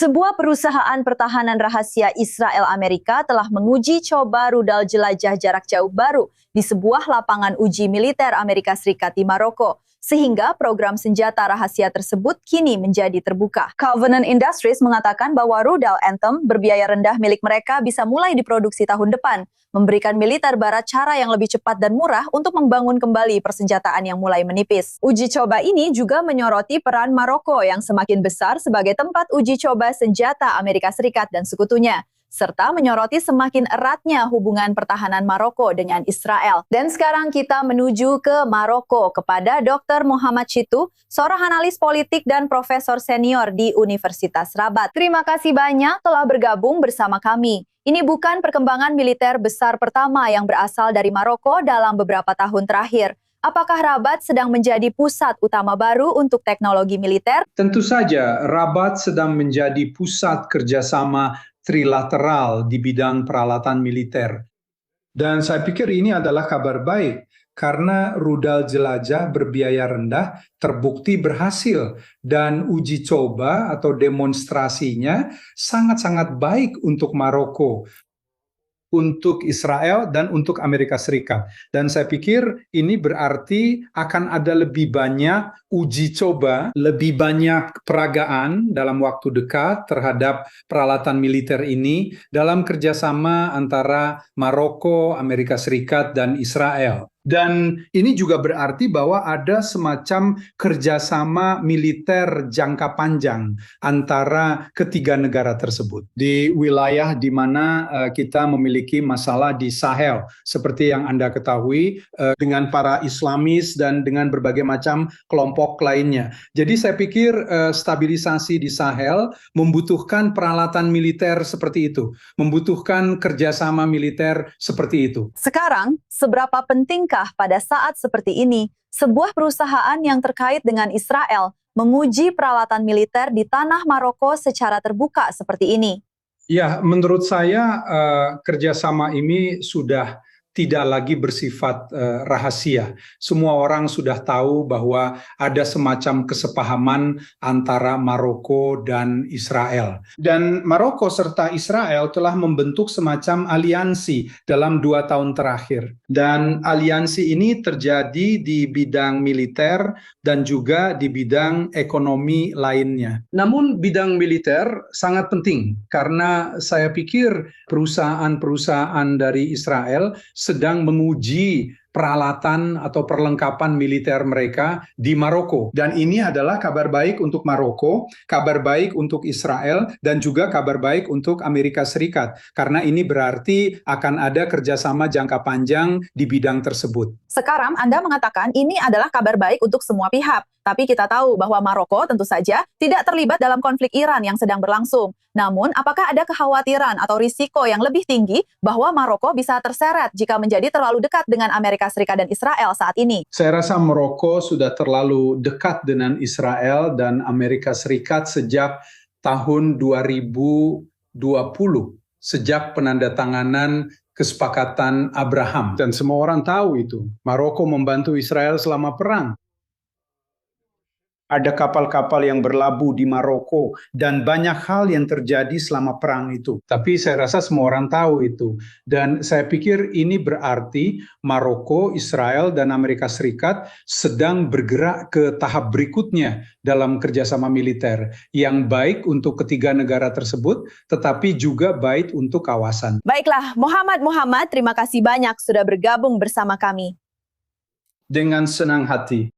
Sebuah perusahaan pertahanan rahasia Israel Amerika telah menguji coba rudal jelajah jarak jauh baru di sebuah lapangan uji militer Amerika Serikat di Maroko, sehingga program senjata rahasia tersebut kini menjadi terbuka. Covenant Industries mengatakan bahwa rudal Anthem berbiaya rendah milik mereka bisa mulai diproduksi tahun depan, memberikan militer barat cara yang lebih cepat dan murah untuk membangun kembali persenjataan yang mulai menipis. Uji coba ini juga menyoroti peran Maroko yang semakin besar sebagai tempat uji coba senjata Amerika Serikat dan sekutunya, serta menyoroti semakin eratnya hubungan pertahanan Maroko dengan Israel. Dan sekarang kita menuju ke Maroko kepada Dr. Muhammad Shittu, seorang analis politik dan profesor senior di Universitas Rabat. Terima kasih banyak telah bergabung bersama kami. Ini bukan perkembangan militer besar pertama yang berasal dari Maroko dalam beberapa tahun terakhir. Apakah Rabat sedang menjadi pusat utama baru untuk teknologi militer? Tentu saja, Rabat sedang menjadi pusat kerjasama trilateral di bidang peralatan militer. Dan saya pikir ini adalah kabar baik, karena rudal jelajah berbiaya rendah terbukti berhasil dan uji coba atau demonstrasinya sangat-sangat baik untuk Maroko, untuk Israel, dan untuk Amerika Serikat. Dan saya pikir ini berarti akan ada lebih banyak uji coba, lebih banyak peragaan dalam waktu dekat terhadap peralatan militer ini dalam kerjasama antara Maroko, Amerika Serikat, dan Israel. Dan ini juga berarti bahwa ada semacam kerjasama militer jangka panjang antara ketiga negara tersebut. Di wilayah di mana kita memiliki masalah di Sahel, seperti yang Anda ketahui, dengan para Islamis dan dengan berbagai macam kelompok lainnya. Jadi saya pikir stabilisasi di Sahel membutuhkan peralatan militer seperti itu, membutuhkan kerjasama militer seperti itu. Sekarang, seberapa penting pada saat seperti ini, sebuah perusahaan yang terkait dengan Israel menguji peralatan militer di tanah Maroko secara terbuka seperti ini? Ya, menurut saya kerjasama ini sudah tidak lagi bersifat rahasia. Semua orang sudah tahu bahwa ada semacam kesepahaman antara Maroko dan Israel. Dan Maroko serta Israel telah membentuk semacam aliansi dalam 2 tahun terakhir. Dan aliansi ini terjadi di bidang militer dan juga di bidang ekonomi lainnya. Namun bidang militer sangat penting karena saya pikir perusahaan-perusahaan dari Israel sedang menguji peralatan atau perlengkapan militer mereka di Maroko. Dan ini adalah kabar baik untuk Maroko, kabar baik untuk Israel, dan juga kabar baik untuk Amerika Serikat. Karena ini berarti akan ada kerjasama jangka panjang di bidang tersebut. Sekarang Anda mengatakan ini adalah kabar baik untuk semua pihak. Tapi kita tahu bahwa Maroko tentu saja tidak terlibat dalam konflik Iran yang sedang berlangsung. Namun, apakah ada kekhawatiran atau risiko yang lebih tinggi bahwa Maroko bisa terseret jika menjadi terlalu dekat dengan Amerika Serikat dan Israel saat ini? Saya rasa Maroko sudah terlalu dekat dengan Israel dan Amerika Serikat sejak tahun 2020, sejak penandatanganan kesepakatan Abraham. Dan semua orang tahu itu. Maroko membantu Israel selama perang. Ada kapal-kapal yang berlabuh di Maroko dan banyak hal yang terjadi selama perang itu. Tapi saya rasa semua orang tahu itu. Dan saya pikir ini berarti Maroko, Israel, dan Amerika Serikat sedang bergerak ke tahap berikutnya dalam kerjasama militer yang baik untuk ketiga negara tersebut, tetapi juga baik untuk kawasan. Baiklah, Muhammad, terima kasih banyak sudah bergabung bersama kami. Dengan senang hati.